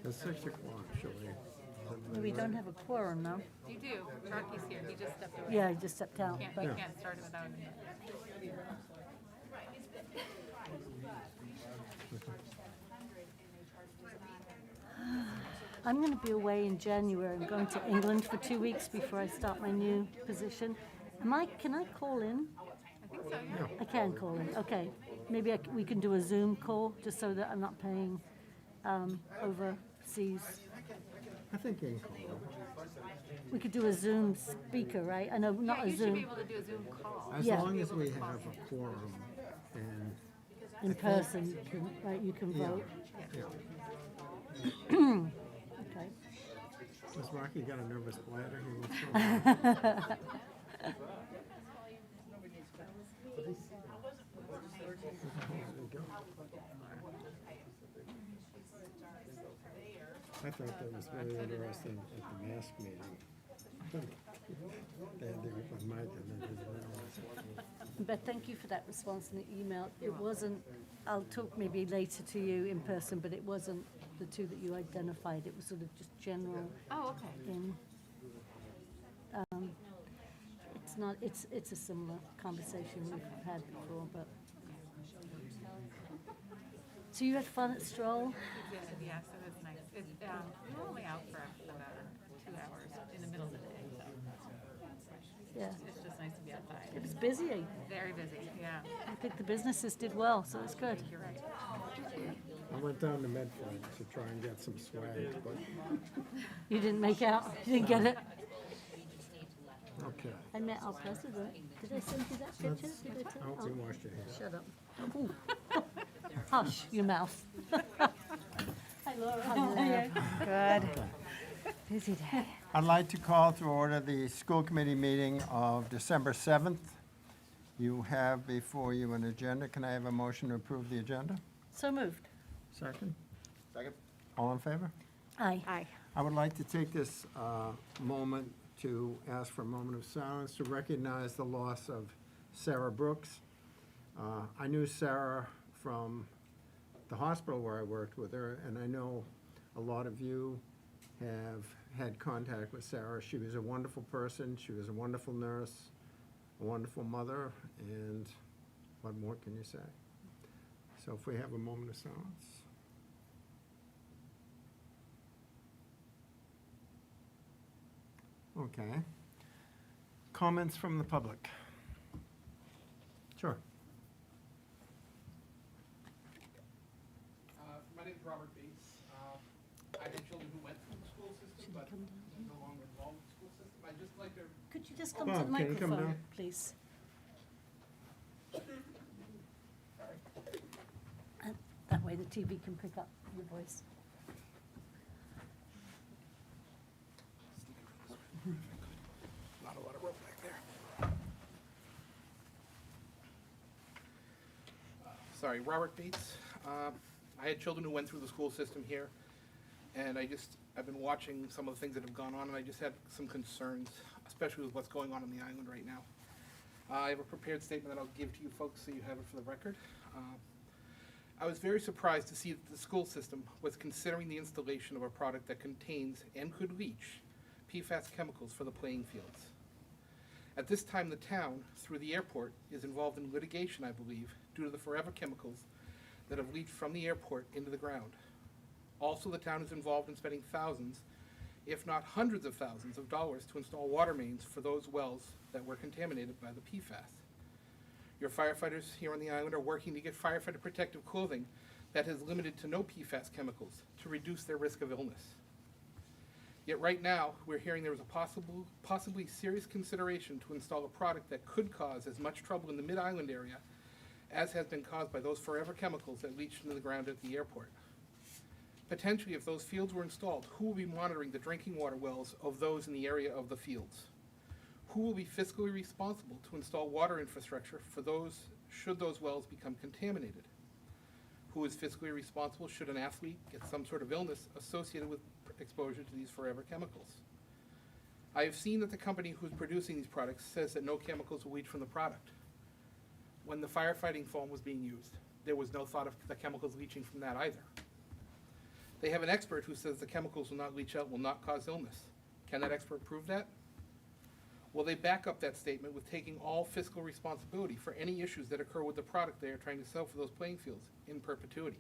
At 6 o'clock, shall we? We don't have a quorum now. You do. Rocky's here. He just stepped away. Yeah, he just stepped out. You But can't start it without him. I'm going to be away in January. I'm going to England for 2 weeks before I start my new position. Can I call in? I think so, yeah. I can call in. Okay. Maybe we can do a Zoom call just so that I'm not paying overseas. I think you can call. We could do a Zoom speaker, right? I know, not Yeah, a you should be Zoom able to do a Zoom call. As Yeah. long as we have a quorum and, in person, right? You can yeah, vote. yeah. Okay. Does Rocky got a nervous bladder? He wants to- There you go. I thought that was very interesting at the mask meeting. They had the open mic and they didn't realize. But thank you for that response in the email. It wasn't, I'll talk maybe later to you in person, but it wasn't the two that you identified. It was sort of just general Oh, okay. in, it's not, it's a similar conversation we've had before, but. So you had fun at Stroll? We did, yes, it was nice. We were only out for about 2 hours in the middle of the day, so Yeah. it's just nice to be outside. It was busy. Very busy, yeah. I think the businesses did well, so it's good. You're right. I went down to Medford to try and get some swag, but, You didn't make out? You didn't get it? okay. I met our president. Did I send you that picture? Did I I hope you washed your hands. Shut up. Ooh. Hush, your mouth. Hi, Laura. How are you? Good. Busy day. I'd like to call to order the school committee meeting of December 7th. You have before you an agenda. Can I have a motion to approve the agenda? So moved. Second? Second. All in favor? Aye. Aye. I would like to take this moment to ask for a moment of silence to recognize the loss of Sarah Brooks. I knew Sarah from the hospital where I worked with her, and I know a lot of you have had contact with Sarah. She was a wonderful person. She was a wonderful nurse, a wonderful mother, and what more can you say? So if we have a moment of silence. Okay. Comments from the public? Sure. My name is Robert Bates. I had children who went through the school system, but I'm no longer involved with the school system. I'd just like to, Could you just come Bob, to the can you come microphone, down? please? And that way the TV can pick up your voice. not a lot of room back there. Sorry, Robert Bates. I had children who went through the school system here, and I've been watching some of the things that have gone on, and I just had some concerns, especially with what's going on the island right now. I have a prepared statement that I'll give to you folks so you have it for the record. I was very surprised to see that the school system was considering the installation of a product that contains and could leach PFAS chemicals for the playing fields. At this time, the town, through the airport, is involved in litigation, I believe, due to the forever chemicals that have leached from the airport into the ground. Also, the town is involved in spending thousands, if not hundreds of thousands of dollars to install water mains for those wells that were contaminated by the PFAS. Your firefighters here on the island are working to get firefighter protective clothing that is limited to no PFAS chemicals to reduce their risk of illness. Yet right now, we're hearing there is a possibly serious consideration to install a product that could cause as much trouble in the Mid-Island area as has been caused by those forever chemicals that leached into the ground at the airport. Potentially, if those fields were installed, who will be monitoring the drinking water wells of those in the area of the fields? Who will be fiscally responsible to install water infrastructure for those, should those wells become contaminated? Who is fiscally responsible should an athlete get some sort of illness associated with exposure to these forever chemicals? I have seen that the company who's producing these products says that no chemicals will leach from the product. When the firefighting foam was being used, there was no thought of the chemicals leaching from that either. They have an expert who says the chemicals will not leach out, will not cause illness. Can that expert prove that? Will they back up that statement with taking all fiscal responsibility for any issues that occur with the product they are trying to sell for those playing fields in perpetuity?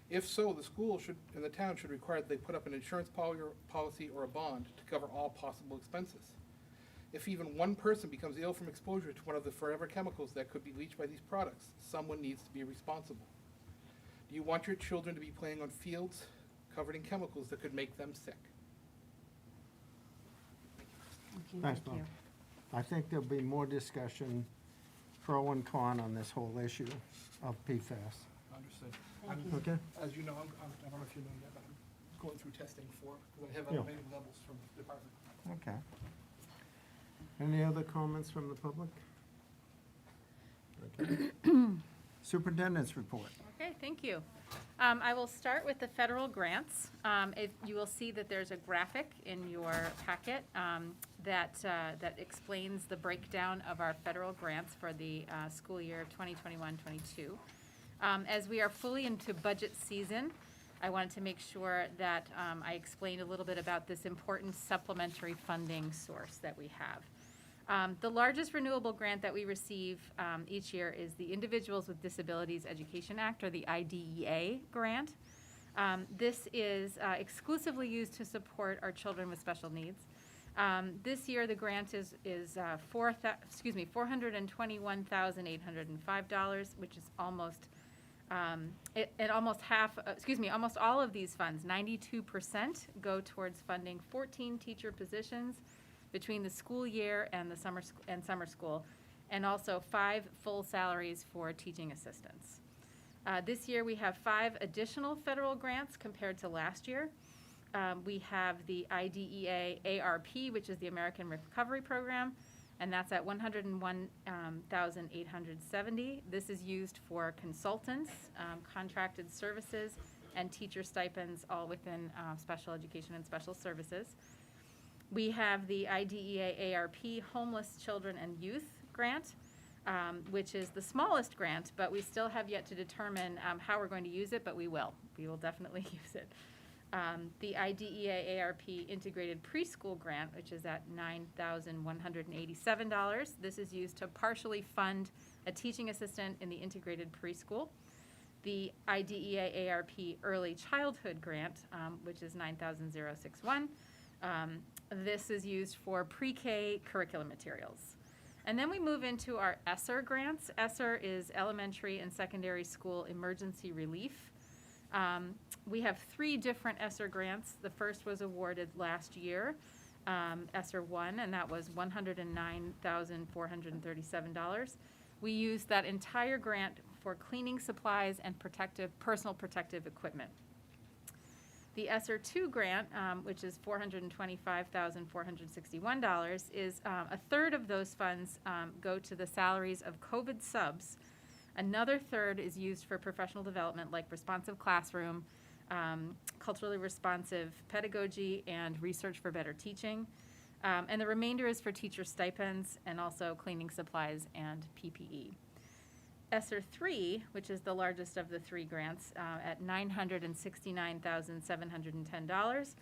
If so, the school should, and the town should require that they put up an insurance policy or a bond to cover all possible expenses. If even one person becomes ill from exposure to one of the forever chemicals that could be leached by these products, someone needs to be responsible. Do you want your children to be playing on fields covered in chemicals that could make them sick? Thanks, Bob. I think there'll be more discussion, pro and con, on this whole issue of PFAS. Understood. Okay? As you know, I don't know if you know yet, but I'm going through testing for, because I have Yeah. elevated levels from the department. Okay. Any other comments from the public? Okay. Superintendent's report. Okay, thank you. I will start with the federal grants. You will see that there's a graphic in your packet that explains the breakdown of our federal grants for the school year of 2021-22. As we are fully into budget season, I wanted to make sure that I explained a little bit about this important supplementary funding source that we have. The largest renewable grant that we receive each year is the Individuals with Disabilities Education Act, or the IDEA grant. This is exclusively used to support our children with special needs. This year, the grant is $421,805, which is almost almost all of these funds, 92%, go towards funding 14 teacher positions between the school year and the summer school, and also 5 full salaries for teaching assistants. This year we have 5 additional federal grants compared to last year. We have the IDEA ARP, which is the American Recovery Program, and that's at $101,870. This is used for consultants, contracted services, and teacher stipends, all within special education and special services. We have the IDEA ARP Homeless Children and Youth Grant, which is the smallest grant, but we still have yet to determine how we're going to use it, but we will. We will definitely use it. The IDEA ARP Integrated Preschool Grant, which is at $9,187. This is used to partially fund a teaching assistant in the integrated preschool. The IDEA ARP Early Childhood Grant, which is $9,061. This is used for pre-K curriculum materials. And then we move into our Esser grants. Esser is elementary and secondary school emergency relief. We have 3 different Esser grants. The first was awarded last year, Esser 1, and that was $109,437. We used that entire grant for cleaning supplies and personal protective equipment. The Esser 2 grant, which is $425,461, is a third of those funds go to the salaries of COVID subs. Another third is used for professional development like responsive classroom, culturally responsive pedagogy, and research for better teaching. And the remainder is for teacher stipends and also cleaning supplies and PPE. Esser 3, which is the largest of the 3 grants, at $969,710.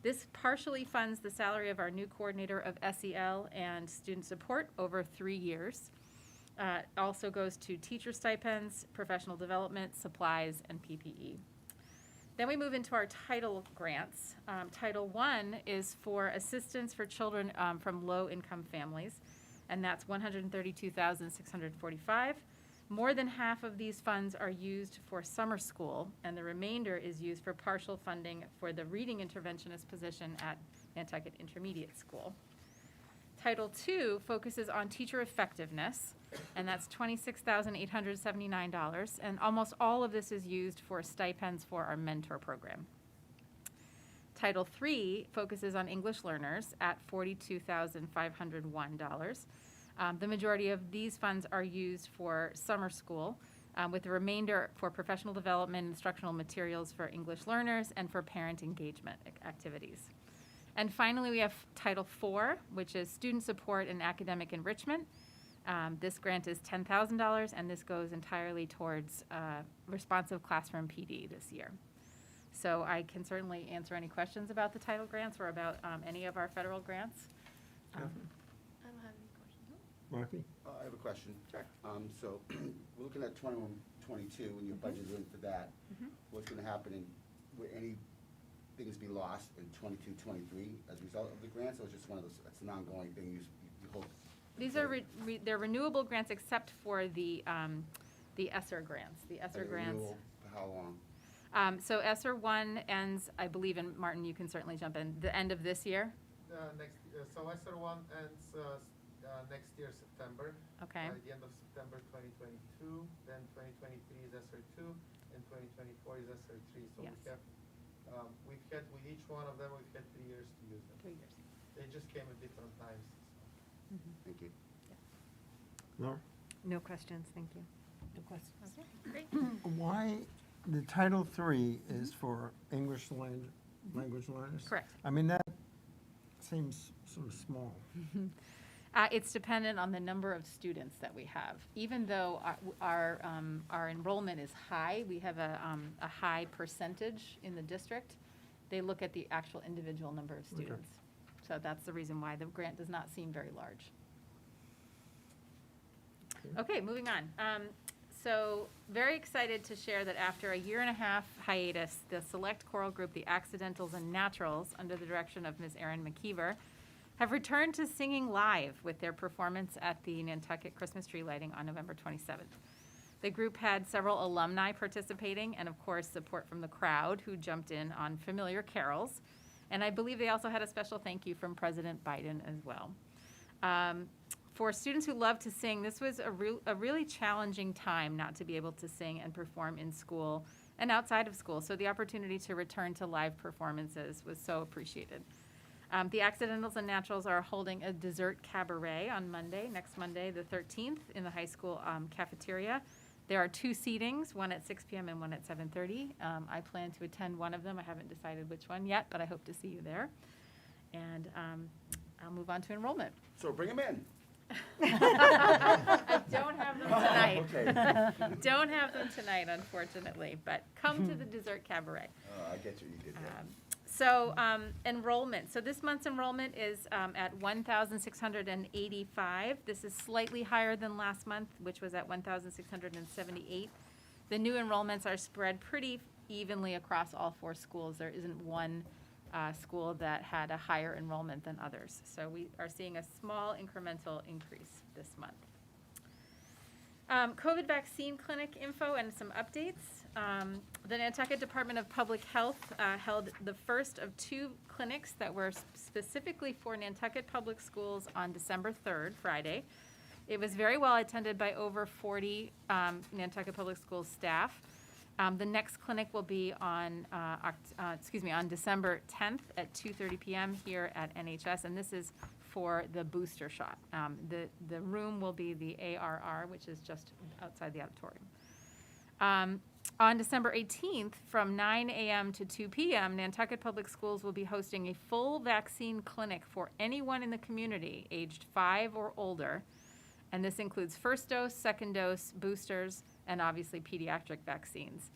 This partially funds the salary of our new coordinator of SEL and student support over 3 years. It also goes to teacher stipends, professional development, supplies, and PPE. Then we move into our Title grants. Title I is for assistance for children from low-income families, and that's $132,645. More than half of these funds are used for summer school, and the remainder is used for partial funding for the reading interventionist position at Nantucket Intermediate School. Title II focuses on teacher effectiveness, and that's $26,879, and almost all of this is used for stipends for our mentor program. Title III focuses on English learners at $42,501. The majority of these funds are used for summer school, with the remainder for professional development, instructional materials for English learners, and for parent engagement activities. And finally, we have Title IV, which is student support and academic enrichment. This grant is $10,000, and this goes entirely towards responsive classroom PD this year. So I can certainly answer any questions about the title grants or about any of our federal grants. Catherine? I don't have any questions. Marky? I have a question. Sure. So we're looking at 21, 22, and your budget's in for that. What's gonna happen in, will any things be lost in 22, 23 as a result of the grants, or is it just one of those, that's an ongoing thing you hope? These are, they're renewable grants except for the Esser grants. The Esser grants. Renewal for how long? So Esser 1 ends, I believe, and Martin, you can certainly jump in, the end of this year? So Esser 1 ends next year, September. Okay. By the end of September 2022, then 2023 is Esser 2, and 2024 is Esser 3. So Yes. we've had, with each one of them, we've had 3 years to use them. 3 years. They just came at different times. Thank you. Laura? No questions, thank you. No questions. Okay, great. Why, the Title III is for English language learners? Correct. I mean, that seems sort of small. It's dependent on the number of students that we have. Even though our enrollment is high, we have a high percentage in the district, they look at the actual individual number of Okay. students. So that's the reason why the grant does not seem very large. Okay, moving on. So very excited to share that after a 1.5-year hiatus, the select choral group, the Accidentals and Naturals, under the direction of Ms. Erin McKeever, have returned to singing live with their performance at the Nantucket Christmas tree lighting on November 27th. The group had several alumni participating and, of course, support from the crowd who jumped in on familiar carols. And I believe they also had a special thank you from President Biden as well. For students who love to sing, this was a really challenging time not to be able to sing and perform in school and outside of school. So the opportunity to return to live performances was so appreciated. The Accidentals and Naturals are holding a dessert cabaret on Monday, next Monday, the 13th, in the high school cafeteria. There are 2 seatings, one at 6 p.m. and one at 7:30. I plan to attend one of them. I haven't decided which one yet, but I hope to see you there. And I'll move on to enrollment. So bring them in. I don't have them tonight. Okay. Don't have them tonight, unfortunately, but come to the dessert cabaret. I get what you did there. So enrollment. So this month's enrollment is at 1,685. This is slightly higher than last month, which was at 1,678. The new enrollments are spread pretty evenly across all 4 schools. There isn't one school that had a higher enrollment than others. So we are seeing a small incremental increase this month. COVID vaccine clinic info and some updates. The Nantucket Department of Public Health held the first of 2 clinics that were specifically for Nantucket Public Schools on December 3rd, Friday. It was very well attended by over 40 Nantucket Public Schools staff. The next clinic will be on December 10th at 2:30 p.m. here at NHS, and this is for the booster shot. The room will be the ARR, which is just outside the auditorium. On December 18th, from 9 a.m. to 2 p.m., Nantucket Public Schools will be hosting a full vaccine clinic for anyone in the community aged 5 or older, and this includes first dose, second dose, boosters, and obviously pediatric vaccines.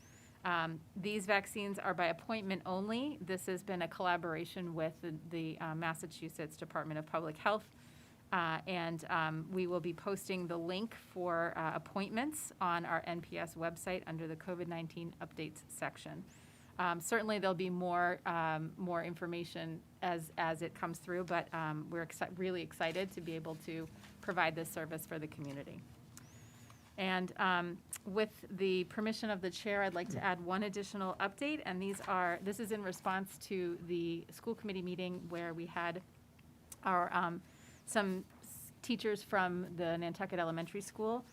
These vaccines are by appointment only. This has been a collaboration with the Massachusetts Department of Public Health, and we will be posting the link for appointments on our NPS website under the COVID-19 updates section. Certainly there'll be more information as it comes through, but we're really excited to be able to provide this service for the community. And with the permission of the chair, I'd like to add one additional update, and this is in response to the school committee meeting where we had our some teachers from the Nantucket Elementary School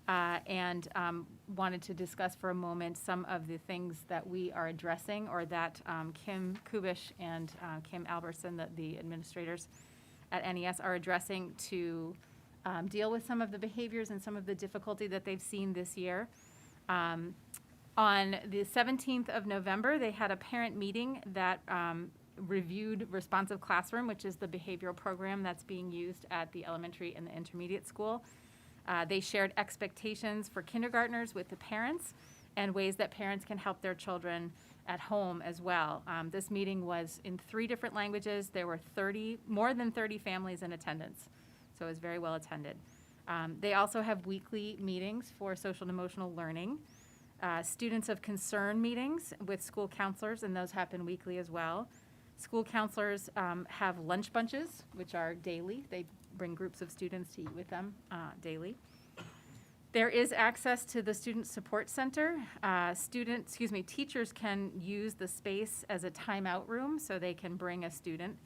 and wanted to discuss for a moment some of the things that we are addressing, or that Kim Kubish and Kim Alberson, the administrators at NES, are addressing to deal with some of the behaviors and some of the difficulty that they've seen this year. On the 17th of November, they had a parent meeting that reviewed Responsive Classroom, which is the behavioral program that's being used at the elementary and the intermediate school. They shared expectations for kindergartners with the parents and ways that parents can help their children at home as well. This meeting was in 3 different languages. There were more than 30 families in attendance, so it was very well attended. They also have weekly meetings for social and emotional learning, students of concern meetings with school counselors, and those happen weekly as well. School counselors have lunch bunches, which are daily. They bring groups of students to eat with them daily. There is access to the Student Support Center. Teachers can use the space as a timeout room, so they can bring a student.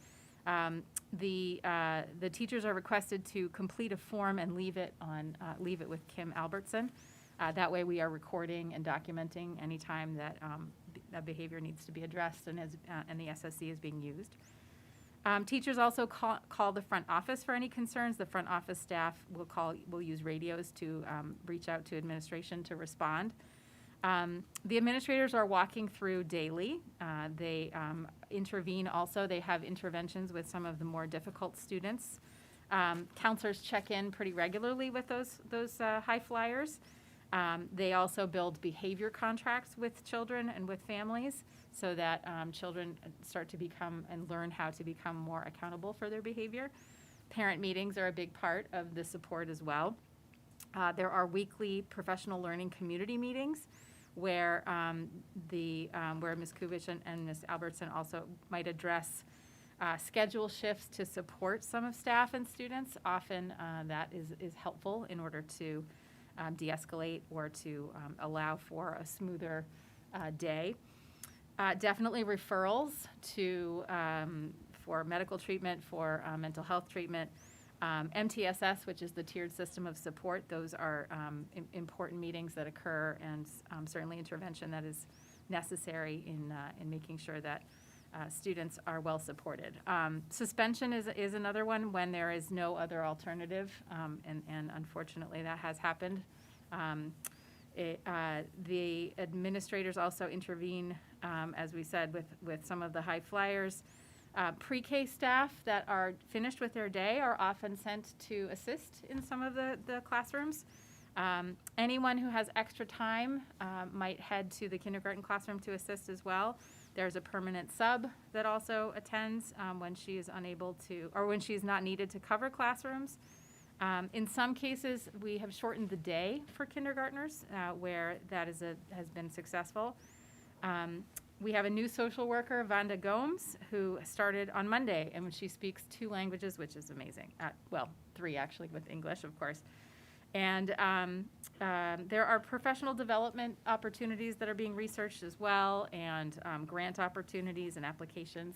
The teachers are requested to complete a form and leave it with Kim Albertson. That way we are recording and documenting any time that that behavior needs to be addressed and the SSC is being used. Teachers also call the front office for any concerns. The front office staff will use radios to reach out to administration to respond. The administrators are walking through daily. They intervene also. They have interventions with some of the more difficult students. Counselors check in pretty regularly with those high flyers. They also build behavior contracts with children and with families so that children start to become and learn how to become more accountable for their behavior. Parent meetings are a big part of the support as well. There are weekly professional learning community meetings where where Ms. Kubich and Ms. Albertson also might address schedule shifts to support some of staff and students. Often that is helpful in order to de-escalate or to allow for a smoother day. Definitely referrals for medical treatment, for mental health treatment. MTSS, which is the tiered system of support, those are important meetings that occur, and certainly intervention that is necessary in making sure that students are well supported. Suspension is another one when there is no other alternative, and unfortunately that has happened. The administrators also intervene, as we said, with some of the high flyers. Pre-K staff that are finished with their day are often sent to assist in some of the classrooms. Anyone who has extra time might head to the kindergarten classroom to assist as well. There's a permanent sub that also attends when she is unable to, or when she's not needed to cover classrooms. In some cases, we have shortened the day for kindergartners where that has been successful. We have a new social worker, Vanda Gomes, who started on Monday, and she speaks 2 languages, which is amazing. 3 actually, with English, of course. And there are professional development opportunities that are being researched as well, and grant opportunities and applications.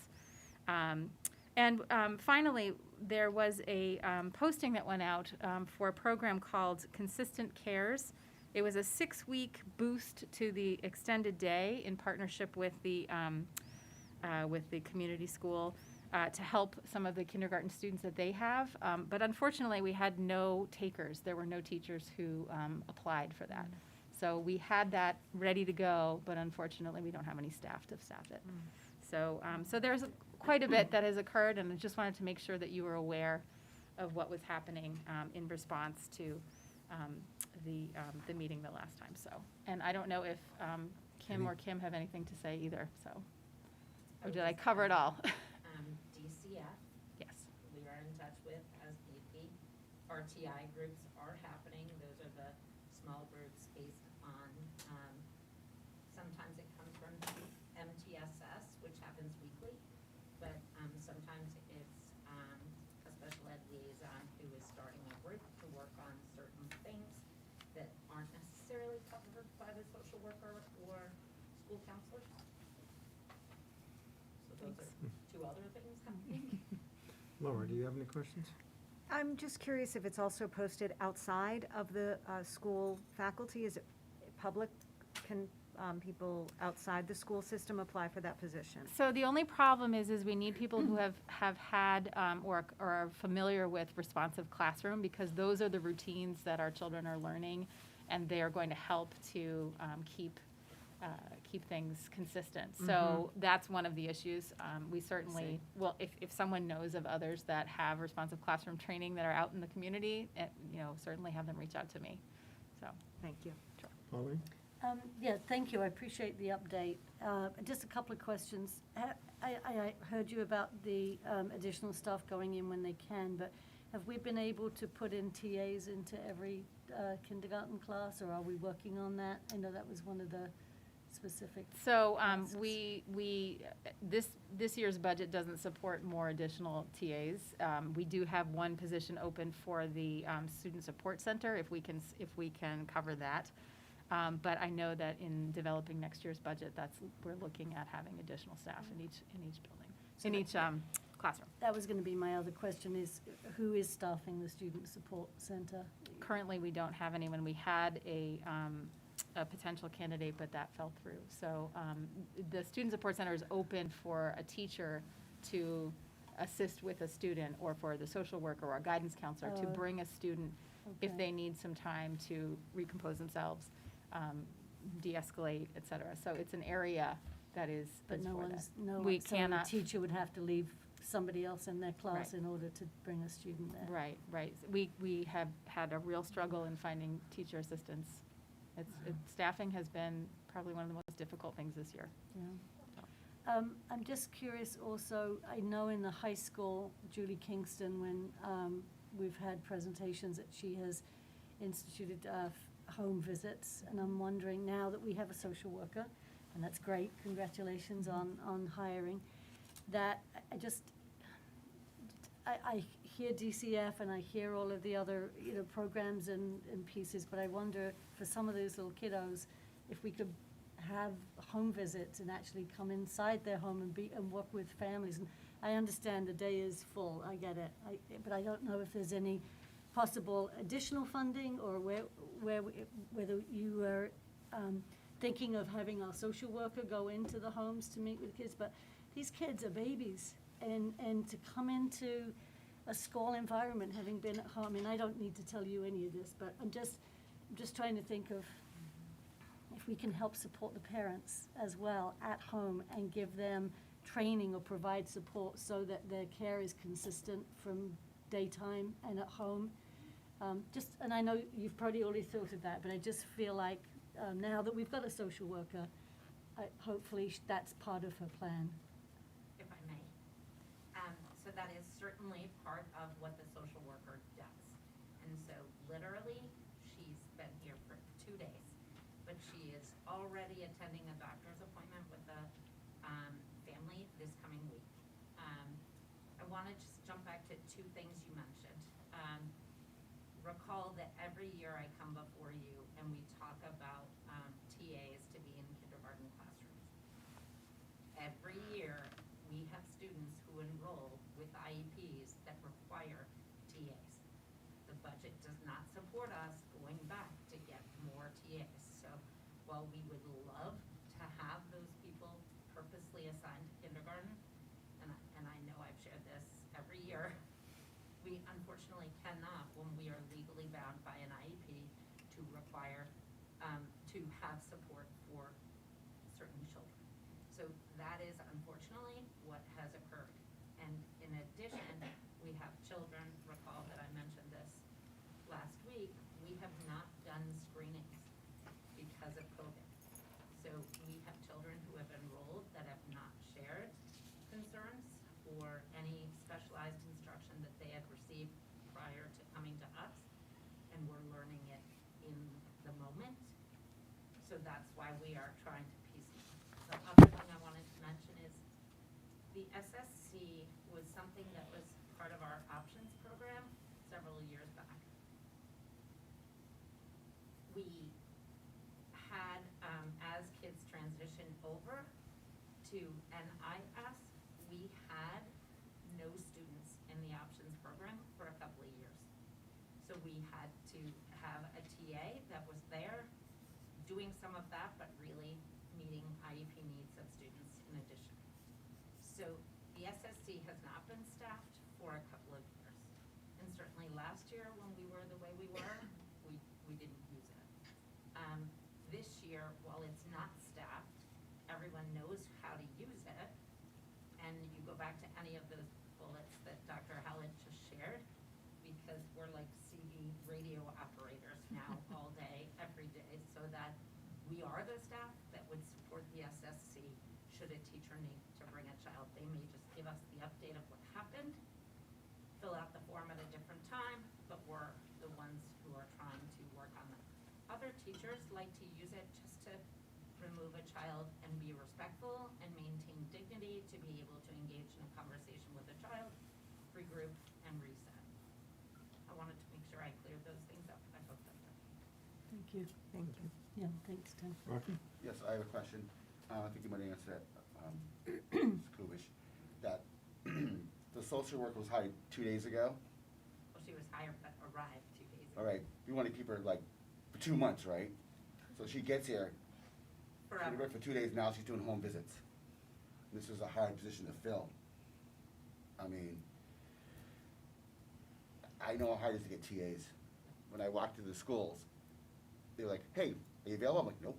Finally, there was a posting that went out for a program called Consistent Cares. It was a 6-week boost to the extended day in partnership with the community school to help some of the kindergarten students that they have. But unfortunately, we had no takers. There were no teachers who applied for that. So we had that ready to go, but unfortunately, we don't have any staff to staff it. So there's quite a bit that has occurred, and I just wanted to make sure that you were aware of what was happening in response to the meeting the last time. So, and I don't know if Kim or Kim have anything to say either. So, or did I cover it all? DCF. Yes. We are in touch with as BP. RTI groups are happening. Those are the small groups based on, sometimes it comes from MTSS, which happens weekly, but sometimes it's a special ed liaison who is starting a group to work on certain things that aren't necessarily covered by the social worker or school counselors. So those are 2 other things happening. Laura, do you have any questions? I'm just curious if it's also posted outside of the school faculty? Is it public? Can people outside the school system apply for that position? So the only problem is we need people who have had or are familiar with responsive classroom, because those are the routines that our children are learning, and they are going to help to keep things consistent. So that's one of the issues. We certainly, well, if someone knows of others that have responsive classroom training that are out in the community, certainly have them reach out to me. So, Thank you. Pauline? Yeah, thank you. I appreciate the update. Just a couple of questions. I heard you about the additional staff going in when they can, but have we been able to put in TAs into every kindergarten class, or are we working on that? I know that was one of the specific. So asks. this year's budget doesn't support more additional TAs. We do have one position open for the Student Support Center, if we can cover that. But I know that in developing next year's budget, we're looking at having additional staff in each building, in each classroom. That was going to be my other question, is who is staffing the Student Support Center? Currently, we don't have anyone. We had a potential candidate, but that fell through. So the Student Support Center is open for a teacher to assist with a student, or for the social worker or a guidance counselor to bring a student if Okay. they need some time to recompose themselves, de-escalate, et cetera. So it's an area that is But no for that. one's, no, We so cannot. the teacher would have to leave somebody else in their class Right. in order to bring a student there. Right. We have had a real struggle in finding teacher assistants. Staffing has been probably one of the most difficult things this year. Yeah. I'm just curious also, I know in the high school, Julie Kingston, when we've had presentations that she has instituted home visits, and I'm wondering, now that we have a social worker, and that's great, congratulations on hiring, that I hear DCF and I hear all of the other, programs and pieces, but I wonder, for some of those little kiddos, if we could have home visits and actually come inside their home and work with families. And I understand the day is full, I get it, but I don't know if there's any possible additional funding, or whether you are thinking of having our social worker go into the homes to meet with kids, but these kids are babies, and to come into a school environment, having been at home, and I don't need to tell you any of this, but I'm just trying to think of if we can help support the parents as well at home and give them training or provide support so that their care is consistent from daytime and at home. And I know you've probably already thought of that, but I just feel like now that we've got a social worker, hopefully that's part of her plan. If I may. So that is certainly part of what the social worker does. And so literally, she's been here for 2 days, but she is already attending a doctor's appointment with a family this coming week. I want to just jump back to 2 things you mentioned. Recall that every year I come before you and we talk about TAs to be in kindergarten classrooms. Every year, we have students who enroll with IEPs that require TAs. The budget does not support us going back to get more TAs. So while we would love to have those people purposely assigned to kindergarten, and I know I've shared this every year, we unfortunately cannot, when we are legally bound by an IEP, to require, to have support for certain children. So that is unfortunately what has occurred. And in addition, we have children, recall that I mentioned this last week, we have not done screenings because of COVID. So we have children who have enrolled that have not shared concerns or any specialized instruction that they had received prior to coming to us, and we're learning it in the moment. So that's why we are trying to piecemeal. The other thing I wanted to mention is the SSC was something that was part of our options program several years back. We had, as kids transition over to NIS, we had no students in the options program for a couple of years. So we had to have a TA that was there doing some of that, but really meeting IEP needs of students in addition. So the SSC has not been staffed for a couple of years. And certainly last year, when we were the way we were, we didn't use it. This year, while it's not staffed, everyone knows how to use it. And you go back to any of those bullets that Dr. Hallett just shared, because we're like CB radio operators now all day, every day, so that we we are the staff that would support the SSC should a teacher need to bring a child. They may just give us the update of what happened, fill out the form at a different time, but we're the ones who are trying to work on them. Other teachers like to use it just to remove a child and be respectful and maintain dignity, to be able to engage in a conversation with a child, regroup, and reset. I wanted to make sure I cleared those things up. I hope that's okay. Thank you. Thank you. Yeah, thanks, Tim. Rocky? Yes, I have a question. I think you might answer that, Ms. Kubish, that the social worker was hired 2 days ago. Well, she was hired but arrived 2 days ago. All right, we want to keep her like for 2 months, right? So she gets here, she Forever. worked for 2 days, now she's doing home visits. This is a hard position to fill. I mean, I know how hard it is to get TAs. When I walk to the schools, they're like, hey, are you available? I'm like, nope,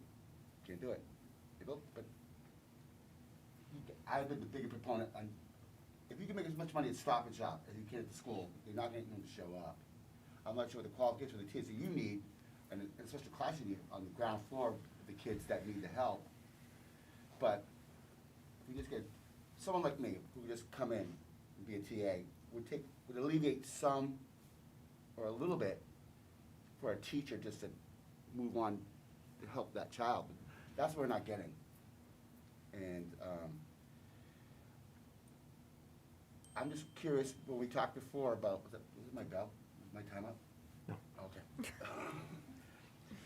can't do it. They go, but I've been the bigger proponent on, if you can make as much money at Stop and Shop as you can at the school, you're not getting them to show up. I'm not sure what the qualifications of the kids that you need, and especially class you need on the ground floor, the kids that need the help. But if we just get someone like me, who would just come in and be a TA, would alleviate some, or a little bit, for a teacher just to move on to help that child. That's what we're not getting. And I'm just curious, when we talked before about, was it my bell? Was my time up? No. Okay.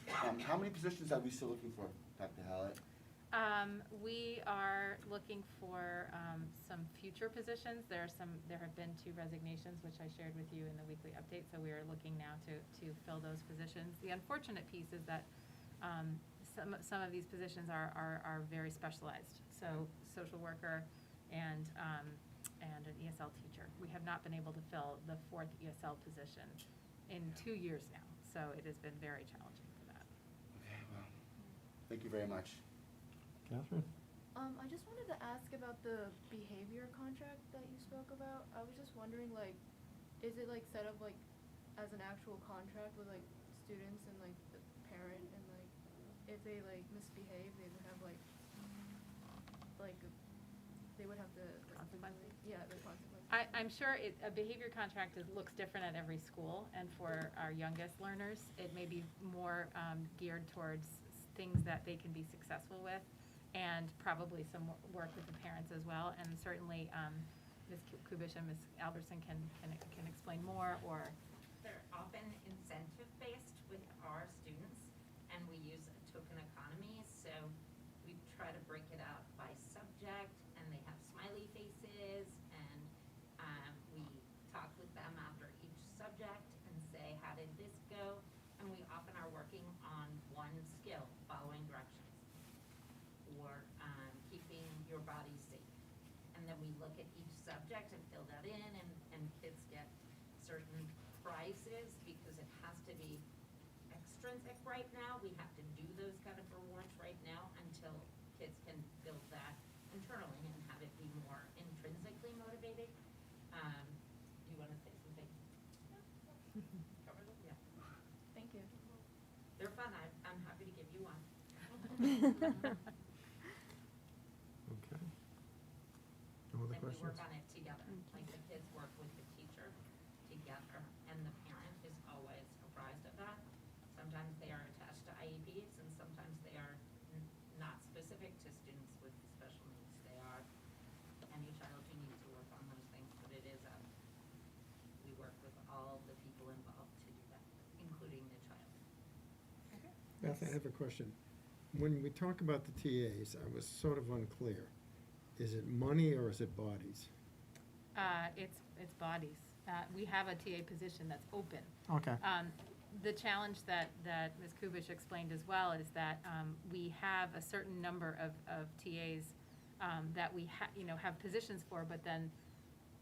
How many positions are we still looking for, Dr. Hallett? We are looking for some future positions. There have been 2 resignations, which I shared with you in the weekly update, so we are looking now to fill those positions. The unfortunate piece is that some of these positions are very specialized. So social worker and an ESL teacher. We have not been able to fill the 4th ESL position in 2 years now, so it has been very challenging for that. Okay, well, thank you very much. Catherine? I just wanted to ask about the behavior contract that you spoke about. I was just wondering, like, is it like set up like as an actual contract with like students and like the parent, and like if they like misbehave, they would have like they would have the Consequences? Yeah, the consequences. I'm sure a behavior contract looks different at every school, and for our youngest learners, it may be more geared towards things that they can be successful with, and probably some work with the parents as well. And certainly, Ms. Kubish and Ms. Albertson can explain more, or. They're often incentive-based with our students, and we use a token economy, so we try to break it out by subject, and they have smiley faces, and we talk with them after each subject and say, how did this go? And we often are working on one skill, following directions, or keeping your body safe. And then we look at each subject and fill that in, and kids get certain prizes because it has to be extrinsic right now. We have to do those kind of rewards right now until kids can build that internally and have it be more intrinsically motivated. Do you want to say something? Cover them? Yeah. Thank you. They're fun. I'm happy to give you one. Okay. No other And we work questions? on it together. Like the kids work with the teacher together, and the parent is always apprised of that. Sometimes they are attached to IEPs, and sometimes they are not specific to students with special needs. They are any child who needs to work on those things, but it is we work with all the people involved to do that, including the child. Beth, I have a question. When we talk about the TAs, I was sort of unclear. Is it money or is it bodies? It's bodies. We have a TA position that's open. Okay. The challenge that Ms. Kubish explained as well is that we have a certain number of TAs that we have positions for, but then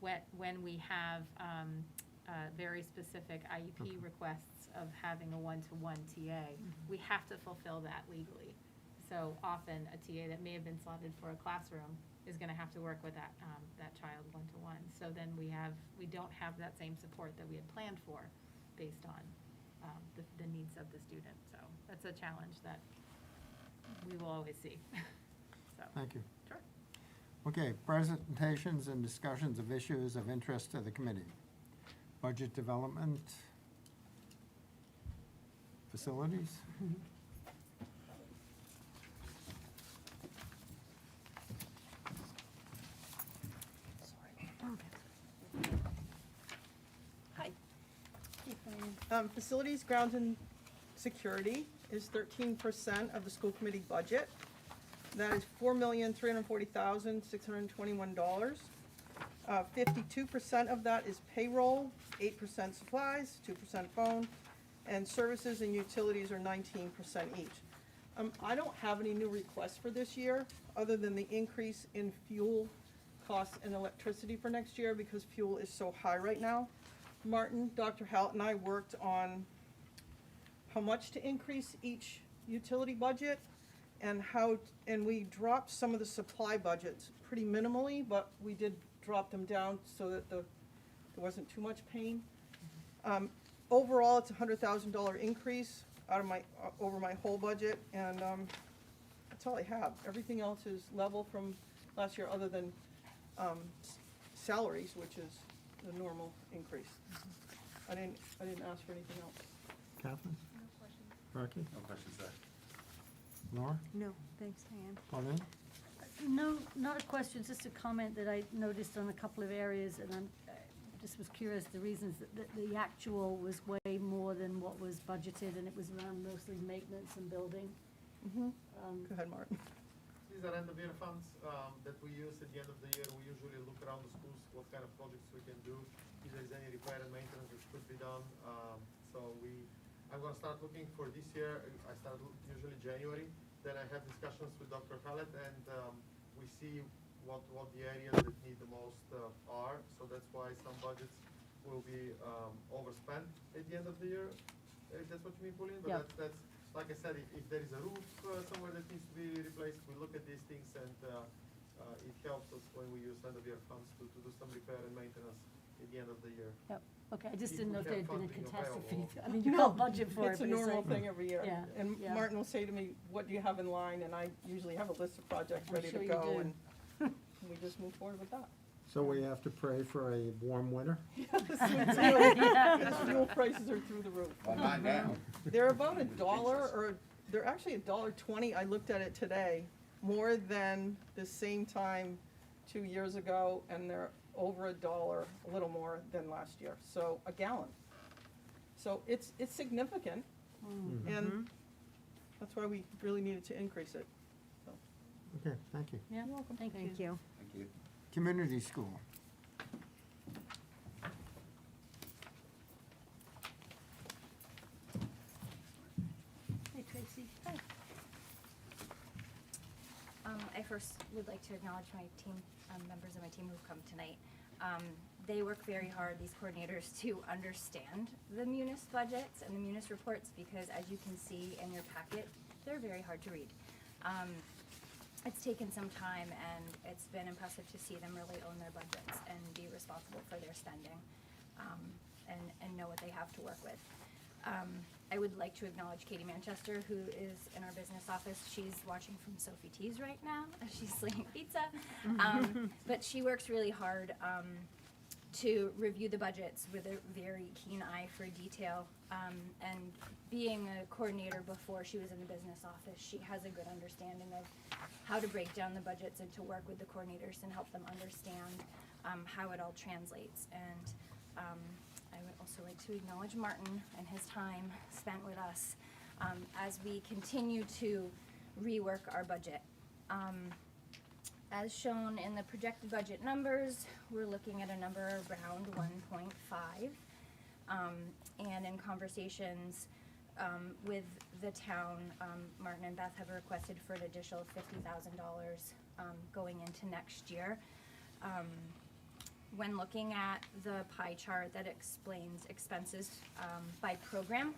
when we have very specific IEP requests of having a one-to-one TA, we have to fulfill that legally. So often, a TA that may have been slotted for a classroom is going to have to work with that child one-to-one. So then we don't have that same support that we had planned for based on the needs of the student. So that's a challenge that we will always see. So, Thank you. sure. Okay, presentations and discussions of issues of interest to the committee. Budget development, facilities. Hi. Hey, Fran. Facilities, grounds, and security is 13% of the school committee budget. That is $4,340,621. 52% of that is payroll, 8% supplies, 2% phone, and services and utilities are 19% each. I don't have any new requests for this year, other than the increase in fuel costs and electricity for next year, because fuel is so high right now. Martin, Dr. Hallett, and I worked on how much to increase each utility budget, and we dropped some of the supply budgets pretty minimally, but we did drop them down so that there wasn't too much pain. Overall, it's a $100,000 increase over my whole budget, and that's all I have. Everything else is level from last year, other than salaries, which is the normal increase. I didn't ask for anything else. Catherine? No questions. Rocky? No questions there. Laura? No, thanks, Diane. Pauline? No, not a question, just a comment that I noticed on a couple of areas, and just was curious the reasons that the actual was way more than what was budgeted, and it was around mostly maintenance and building. Go ahead, Martin. These are end of year funds that we use at the end of the year. We usually look around the schools, what kind of projects we can do, if there's any repair and maintenance which could be done. I'm gonna start looking for this year. I start usually January. Then I have discussions with Dr. Hallett, and we see what the areas that need the most are. So that's why some budgets will be overspent at the end of the year. If that's what you mean, Pauline. But Yeah. that's like I said, if there is a roof somewhere that needs to be replaced, we look at these things, and it helps us when we use end of year funds to do some repair and maintenance at the end of the year. Yep, okay, I just If didn't we know if there had have been a funding catastrophe. available. I mean, you can't budget for it, It's a but it's normal like. thing every year. Yeah, And yeah. Martin will say to me, what do you have in line? And I usually have a list of projects I'm ready sure to you go, do. and we just move forward with that. So we have to pray for a warm winter? Because fuel prices are through the roof. Well, not now. They're about $1, or they're actually $1.20. I looked at it today, more than the same time 2 years ago, and they're over $1, a little more than last year. So a gallon. So it's significant, and that's why we really needed to increase it. Okay, thank you. Yeah, thank you. Thank you. Thank you. Community school. Hey, Tracy. Hi. I first would like to acknowledge my team, members of my team who've come tonight. They work very hard, these coordinators, to understand the munis budgets and the munis reports, because as you can see in your packet, they're very hard to read. It's taken some time, and it's been impressive to see them really own their budgets and be responsible for their spending, and know what they have to work with. I would like to acknowledge Katie Manchester, who is in our business office. She's watching from Sophie T's right now as she's slinging pizza. But she works really hard to review the budgets with a very keen eye for detail. And being a coordinator before she was in the business office, she has a good understanding of how to break down the budgets and to work with the coordinators and help them understand how it all translates. And I would also like to acknowledge Martin and his time spent with us as we continue to rework our budget. As shown in the projected budget numbers, we're looking at a number around 1.5. And in conversations with the town, Martin and Beth have requested for an additional $50,000 going into next year. When looking at the pie chart that explains expenses by program,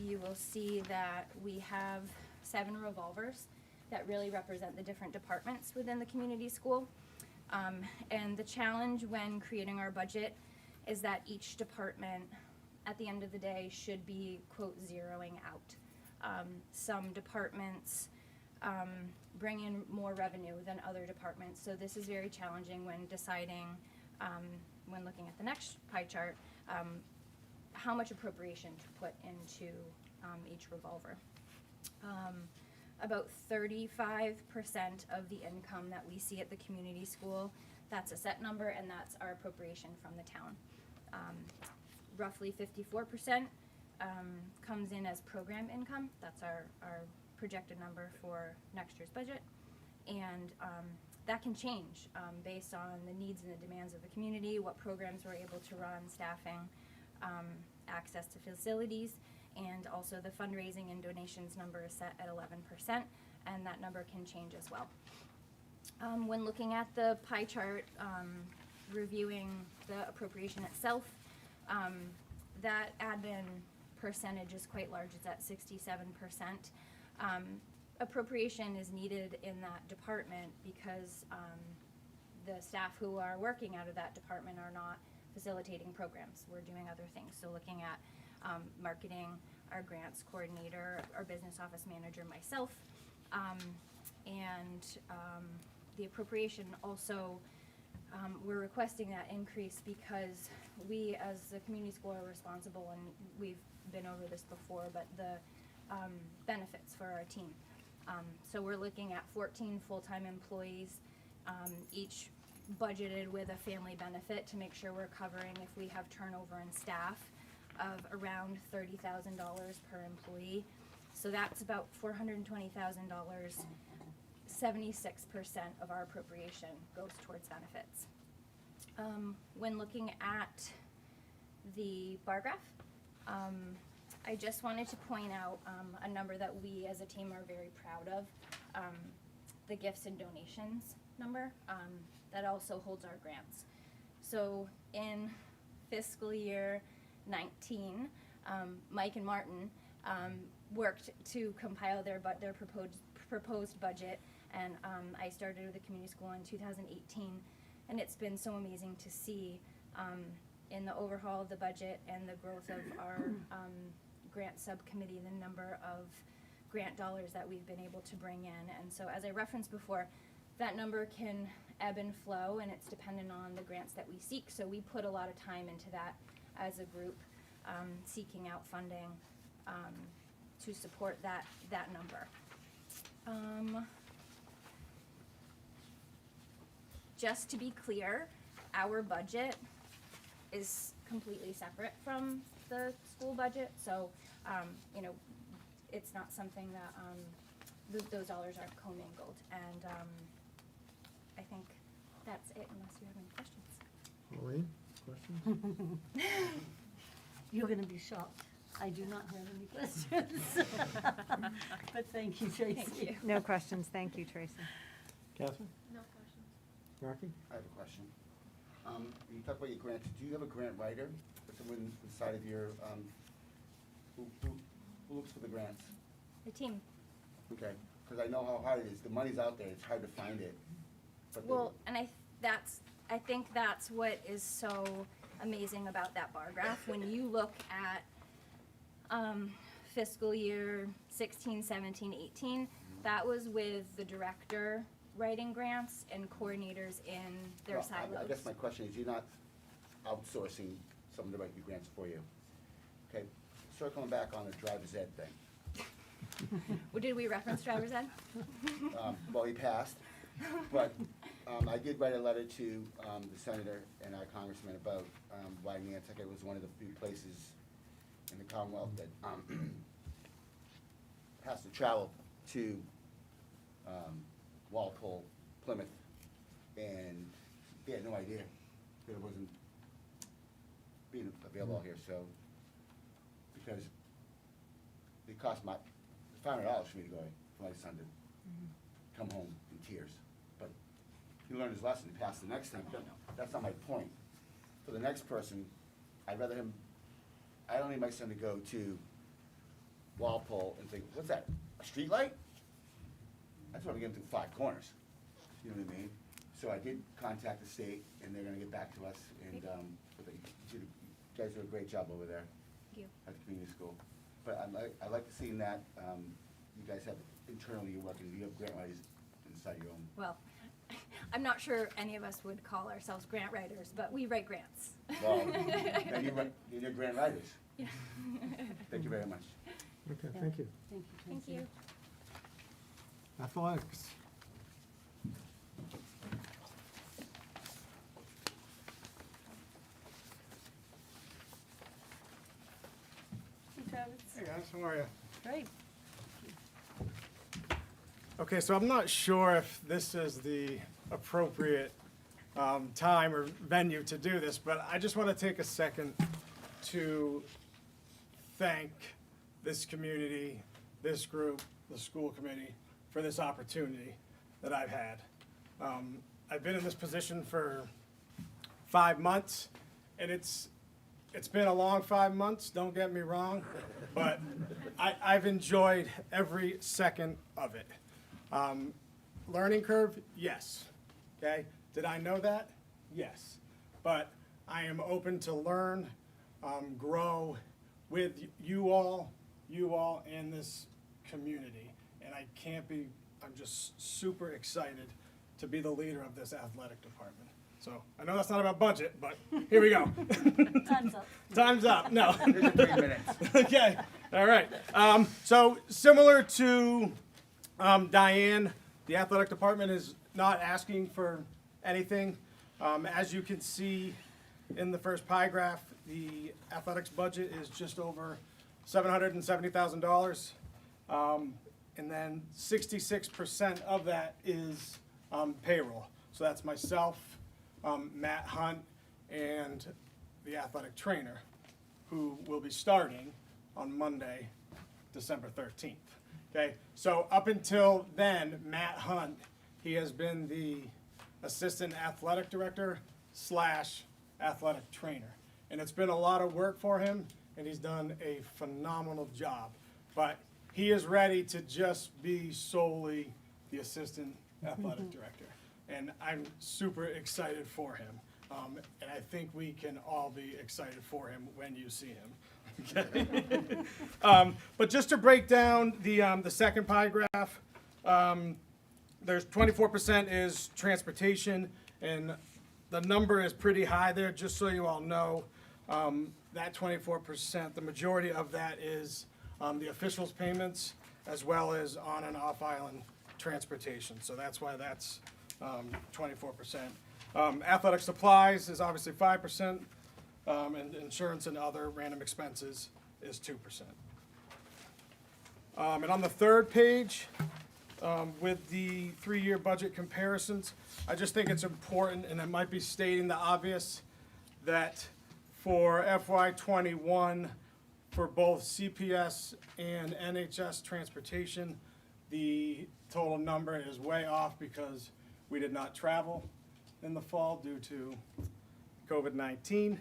you will see that we have 7 revolvers that really represent the different departments within the community school. And the challenge when creating our budget is that each department, at the end of the day, should be, quote, zeroing out. Some departments bring in more revenue than other departments. So this is very challenging when deciding, when looking at the next pie chart, how much appropriation to put into each revolver. About 35% of the income that we see at the community school, that's a set number, and that's our appropriation from the town. Roughly 54% comes in as program income. That's our projected number for next year's budget. And that can change based on the needs and the demands of the community, what programs we're able to run, staffing, access to facilities, and also the fundraising and donations number is set at 11%, and that number can change as well. When looking at the pie chart, reviewing the appropriation itself, that admin percentage is quite large. It's at 67%. Appropriation is needed in that department because the staff who are working out of that department are not facilitating programs. We're doing other things. So looking at marketing, our grants coordinator, our business office manager, myself, and the appropriation also, we're requesting that increase because we as the community school are responsible, and we've been over this before, but the benefits for our team. So we're looking at 14 full-time employees, each budgeted with a family benefit to make sure we're covering if we have turnover in staff of around $30,000 per employee. So that's about $420,000. 76% of our appropriation goes towards benefits. When looking at the bar graph, I just wanted to point out a number that we as a team are very proud of, the gifts and donations number. That also holds our grants. So in fiscal year 19, Mike and Martin worked to compile their proposed budget, and I started with the community school in 2018, and it's been so amazing to see in the overhaul of the budget and the growth of our grant subcommittee, the number of grant dollars that we've been able to bring in. And so as I referenced before, that number can ebb and flow, and it's dependent on the grants that we seek. So we put a lot of time into that as a group, seeking out funding to support that number. Just to be clear, our budget is completely separate from the school budget, so you know, it's not something that those dollars aren't commingled, and I think that's it unless you have any questions. Pauline, questions? You're gonna be shocked. I do not have any questions. But thank you, Tracy. Thank you. No questions, thank you, Tracy. Catherine? No questions. Rocky? I have a question. You talk about your grants, do you have a grant writer, or someone inside of your, who looks for the grants? The team. Okay, because I know how hard it is, the money's out there, it's hard to find it. But Well, and I think that's what is so amazing about that bar graph. When you look at fiscal year 16, 17, 18, that was with the director writing grants and coordinators in their Well, silos. I guess my question is, you're not outsourcing someone to write your grants for you. Okay, circling back on the driver's ed thing. Well, did we reference driver's ed? Well, he passed, but I did write a letter to the senator and our congressman about why Nantucket was one of the few places in the Commonwealth that has to travel to Walpole, Plymouth, and they had no idea that it wasn't being available here, so, because it cost my $500 for me to go, for my son to come home in tears. But he learned his lesson, he passed the next time. But that's not my point. For the next person, I don't need my son to go to Walpole and think, what's that, a street light? That's what we get through 5 corners, you know what I mean? So I did contact the state, and they're gonna get back to us, and, you guys do a great job over there Thank you. at the community school. But I like to see that, you guys have internally, you're working, you have grant writers inside your own. Well, I'm not sure any of us would call ourselves grant writers, but we write grants. Well, then you're grant writers. Yeah. Thank you very much. Okay, Yeah. thank you. Thank you, Thank Tracy. you. Athletics. Hey, Travis. Hey guys, how are you? Great. Okay, so I'm not sure if this is the appropriate time or venue to do this, but I just want to take a second to thank this community, this group, the school committee, for this opportunity that I've had. I've been in this position for 5 months, and it's been a long 5 months, don't get me wrong, but I've enjoyed every second of it. Learning curve, yes, okay? Did I know that? Yes. But I am open to learn, grow with you all and this community. And I'm just super excited to be the leader of this athletic department. So I know that's not about budget, but here we go. Time's up. Time's up, no. 3 minutes. Okay, all right. So similar to Diane, the athletic department is not asking for anything. As you can see in the first pie graph, the athletics budget is just over $770,000. And then 66% of that is payroll. So that's myself, Matt Hunt, and the athletic trainer, who will be starting on Monday, December 13th. Okay, so up until then, Matt Hunt, he has been the assistant athletic director / athletic trainer. And it's been a lot of work for him, and he's done a phenomenal job. But he is ready to just be solely the assistant athletic director. And I'm super excited for him. And I think we can all be excited for him when you see him. Okay. But just to break down the second pie graph, there's 24% is transportation, and the number is pretty high there, just so you all know. That 24%, the majority of that is the officials' payments, as well as on and off island transportation. So that's why that's 24%. Athletic supplies is obviously 5%. And insurance and other random expenses is 2%. And on the third page, with the 3-year budget comparisons, I just think it's important, and I might be stating the obvious, that for FY21, for both CPS and NHS transportation, the total number is way off because we did not travel in the fall due to COVID-19.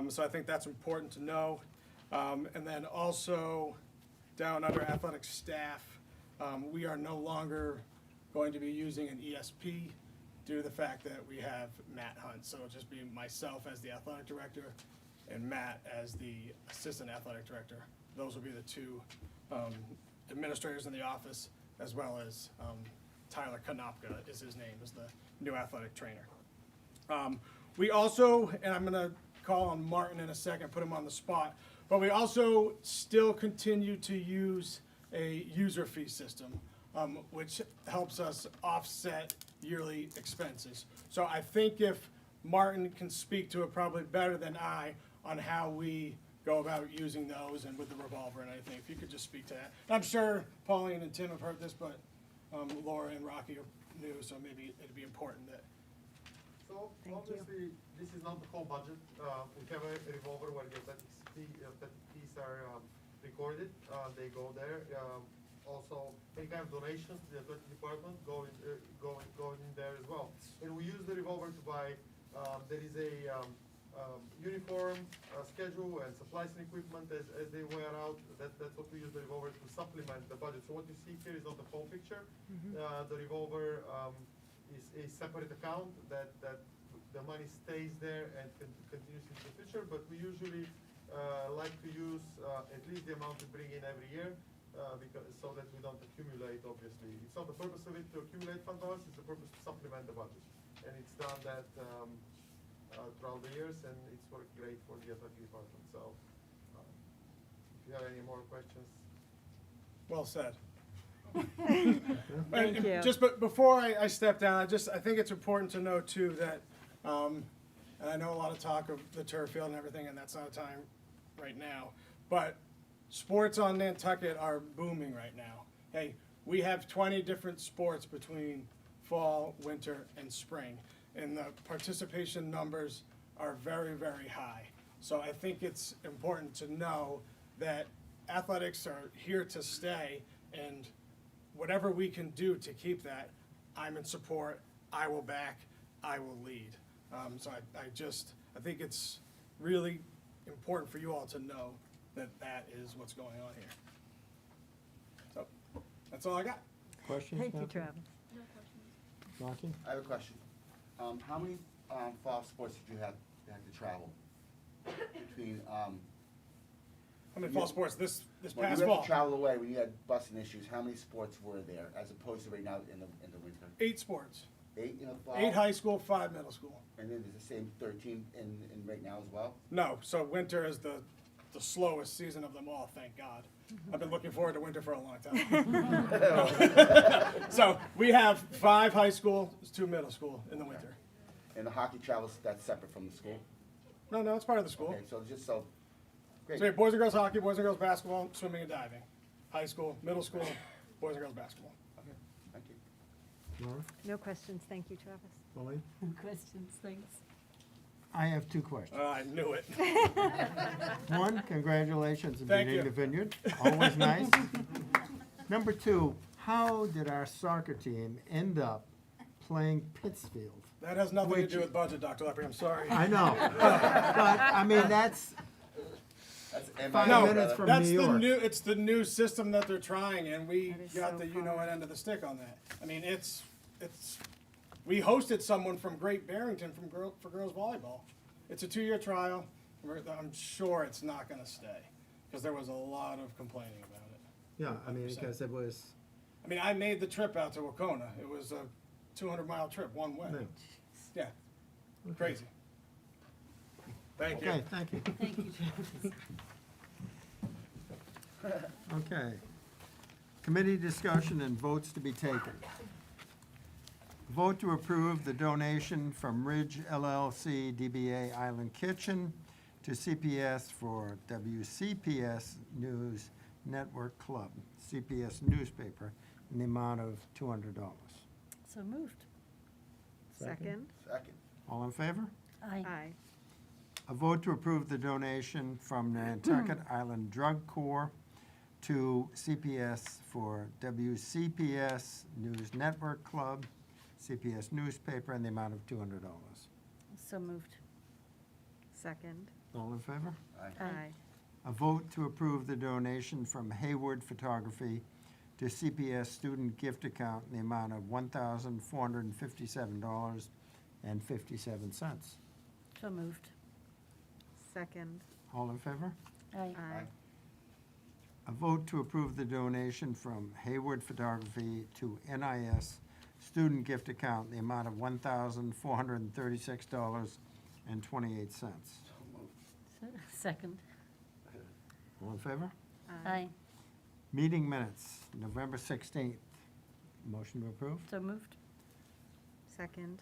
So I think that's important to know. And then also down under athletic staff, we are no longer going to be using an ESP due to the fact that we have Matt Hunt. So it'll just be myself as the athletic director and Matt as the assistant athletic director. Those will be the two administrators in the office, as well as Tyler Konopka is his name, is the new athletic trainer. We also, and I'm gonna call on Martin in a second, put him on the spot, but we also still continue to use a user fee system, which helps us offset yearly expenses. So I think if Martin can speak to it probably better than I on how we go about using those and with the revolver and everything, if you could just speak to that. I'm sure Pauline and Tim have heard this, but Laura and Rocky are new, so maybe it'd be important that. So obviously, this is not the whole budget. We have a revolver where the athletic fees are recorded. They go there. Also, any kind of donations to the athletic department go in there as well. And we use the revolver to buy. There is a uniform schedule and supplies and equipment as they wear out. That's what we use the revolver to supplement the budget. So what you see here is not the whole picture. The revolver is a separate account that the money stays there and continues into the future. But we usually like to use at least the amount we bring in every year. because, so that we don't accumulate, obviously. It's not the purpose of it to accumulate fund balance, it's the purpose to supplement the budget. And it's done that throughout the years, and it's worked great for the athletic department. So if you have any more questions. Well said. Thank you. Just before I step down, I think it's important to know too that, and I know a lot of talk of the turf field and everything, and that's not a time right now, but sports on Nantucket are booming right now. Hey, we have 20 different sports between fall, winter, and spring, and the participation numbers are very, very high. So I think it's important to know that athletics are here to stay, and whatever we can do to keep that, I'm in support, I will back, I will lead. So I think it's really important for you all to know that that is what's going on here. So, that's all I got. Questions? Thank you, Matthew? Travis. No questions. Rocky? I have a question. How many fall sports did you have to travel? Between, How many fall sports this when past you had fall? to travel away, when you had busing issues, how many sports were there as opposed to right now in the winter? 8 sports. 8 in the fall? 8 high school, 5 middle school. And then there's the same 13 in right now as well? No, so winter is the slowest season of them all, thank God. I've been looking forward to winter for a long time. So we have 5 high school, 2 middle school in the winter. And the hockey travels, that's separate from the school? No, it's part of the school. Okay, so just so, great. So we have boys and girls hockey, boys and girls basketball, swimming and diving. High school, middle school, boys and girls basketball. Okay, thank you. Laura? No questions, thank you, Travis. Pauline? Questions, thanks. I have 2 questions. I knew it. One, congratulations on Thank beating you. the Vineyard. Always nice. Number 2, how did our soccer team end up playing Pittsfield? That has nothing to Which- do with budget, Dr. Lepre, I'm sorry. I know, but I mean, that's That's 5 No, minutes from that's New York. it's the new system that they're trying, and we That is got so the fun. you-know-what end of the stick on that. I mean, we hosted someone from Great Barrington for girls volleyball. It's a 2-year trial. I'm sure it's not gonna stay, because there was a lot of complaining about it. Yeah, I mean, 100%. because it was, I mean, I made the trip out to Wacona. It was a 200-mile trip one way. yeah. Yeah, crazy. Thank you. Okay, thank you. Thank you, Travis. Okay. Committee discussion and votes to be taken. Vote to approve the donation from Ridge LLC DBA Island Kitchen to CPS for WCPS News Network Club, CPS newspaper, in the amount of $200. So moved. Second? Second. All in favor? Aye. Aye. A vote to approve the donation from Nantucket Island Drug Corps to CPS for WCPS News Network Club, CPS newspaper, in the amount of $200. So moved. Second? All in favor? Aye. Aye. A vote to approve the donation from Hayward Photography to CPS student gift account in the amount of $1,457.57. So moved. Second? All in favor? Aye. Aye. A vote to approve the donation from Hayward Photography to NIS student gift account in the amount of $1,436.28. So moved. Second. All in favor? Aye. Meeting minutes, November 16th. Motion to approve? So moved. Second?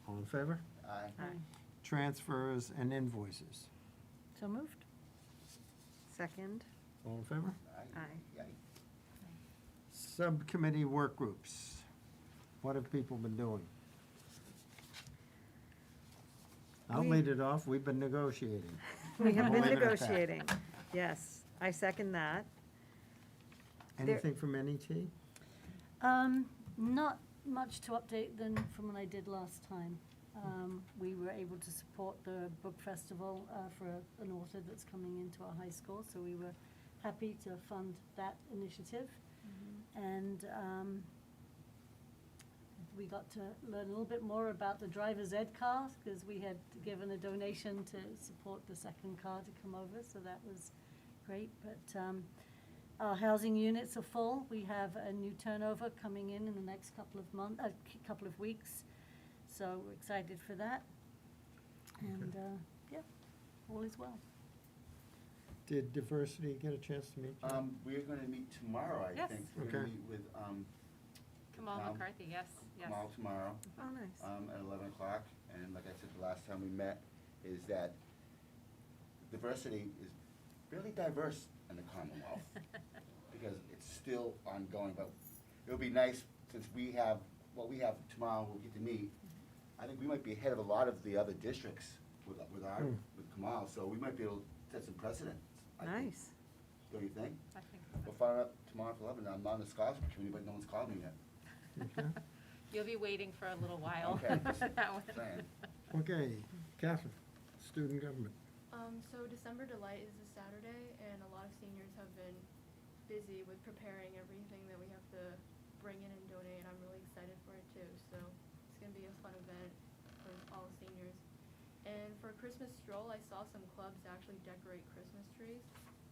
All in favor? Aye. Aye. Transfers and invoices. So moved. Second? All in favor? Aye. Aye. Subcommittee work groups. What have people been doing? I'll We- lead it off. We've been negotiating. We have I'll been leave it at that. negotiating. Yes, I second that. Anything from NET? Not much to update than from what I did last time. We were able to support the book festival for an author that's coming into our high school, so we were happy to fund that initiative. And we got to learn a little bit more about the driver's ed car, because we had given a donation to support the second car to come over, so that was great. But Our housing units are full. We have a new turnover coming in the next couple of weeks. So we're excited for that. And, yeah, all is well. Did diversity get a chance to meet you? We're gonna meet tomorrow, I Yes. think. We're gonna Okay. meet with, Kamal Tom. McCarthy, yes, yes. Kamal tomorrow, Oh, nice. at 11 o'clock. And like I said, the last time we met, is that diversity is really diverse in the Commonwealth. Because it's still ongoing, but it would be nice, since we have, what we have tomorrow, we'll get to meet. I think we might be ahead of a lot of the other districts with with Kamal, so we might be able to set some precedents, I think. Nice. Don't you think? I think We'll find out tomorrow at 11. I'm on the scholarship committee, but no one's called me yet. Okay. You'll be waiting for a little while. Okay, just That one. saying. Okay, Catherine, student government. So December Delight is a Saturday, and a lot of seniors have been busy with preparing everything that we have to bring in and donate, and I'm really excited for it too. So it's gonna be a fun event for all seniors. And for Christmas stroll, I saw some clubs actually decorate Christmas trees.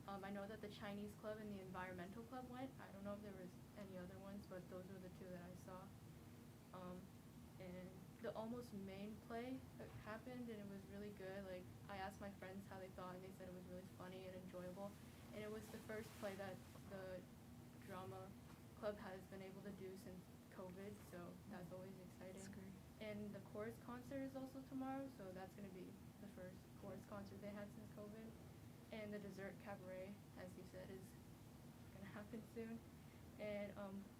I know that the Chinese club and the environmental club went. I don't know if there was any other ones, but those were the two that I saw. And the Almost Maine play that happened, and it was really good. Like, I asked my friends how they thought, and they said it was really funny and enjoyable. And it was the first play that the drama club has been able to do since COVID, so that's always exciting. That's great. And the chorus concert is also tomorrow, so that's gonna be the first chorus concert they had since COVID. And the dessert cabaret, as you said, is gonna happen soon. And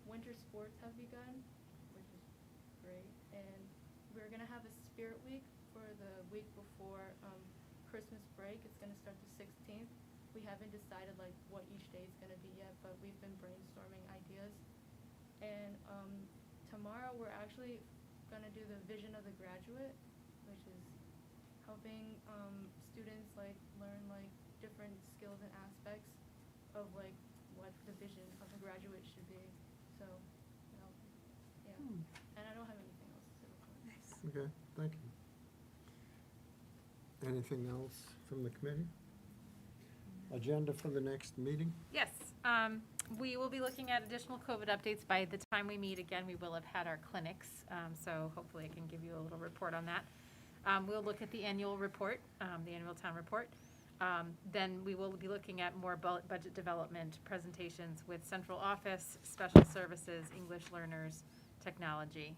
winter sports have begun, which is great. And we're gonna have a spirit week for the week before Christmas break. It's gonna start the 16th. We haven't decided like what each day is gonna be yet, but we've been brainstorming ideas. And tomorrow we're actually gonna do the vision of the graduate, which is helping students like learn like different skills and aspects of like what the vision of a graduate should be. So, you know, yeah. And I don't have anything else to report. Nice. Okay, thank you. Anything else from the committee? Agenda for the next meeting? Yes, we will be looking at additional COVID updates. By the time we meet again, we will have had our clinics, so hopefully I can give you a little report on that. We'll look at the annual report, the annual town report. Then we will be looking at more budget development presentations with central office, special services, English learners, technology,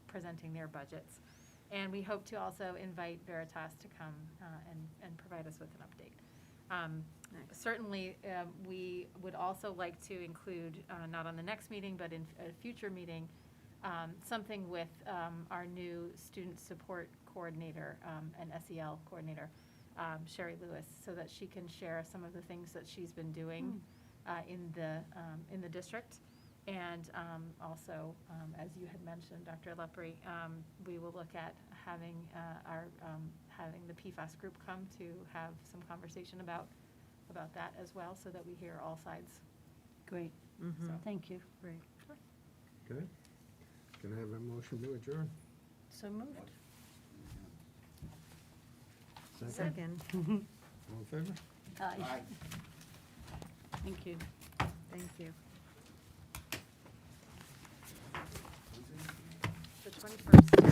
presenting their budgets. And we hope to also invite Veritas to come and provide us with an update. Certainly, we would also like to include, not on the next meeting, but in a future meeting, something with our new student support coordinator and SEL coordinator, Sherry Lewis, so that she can share some of the things that she's been doing in the district. And also, as you had mentioned, Dr. Lepre, we will look at having having the PFAS group come to have some conversation about that as well, so that we hear all sides. Great. So, Thank you. Great. Okay. Can I have a motion to adjourn? So moved. Second? Second. All in favor? Aye. Aye. Thank you. Thank you. the 21st.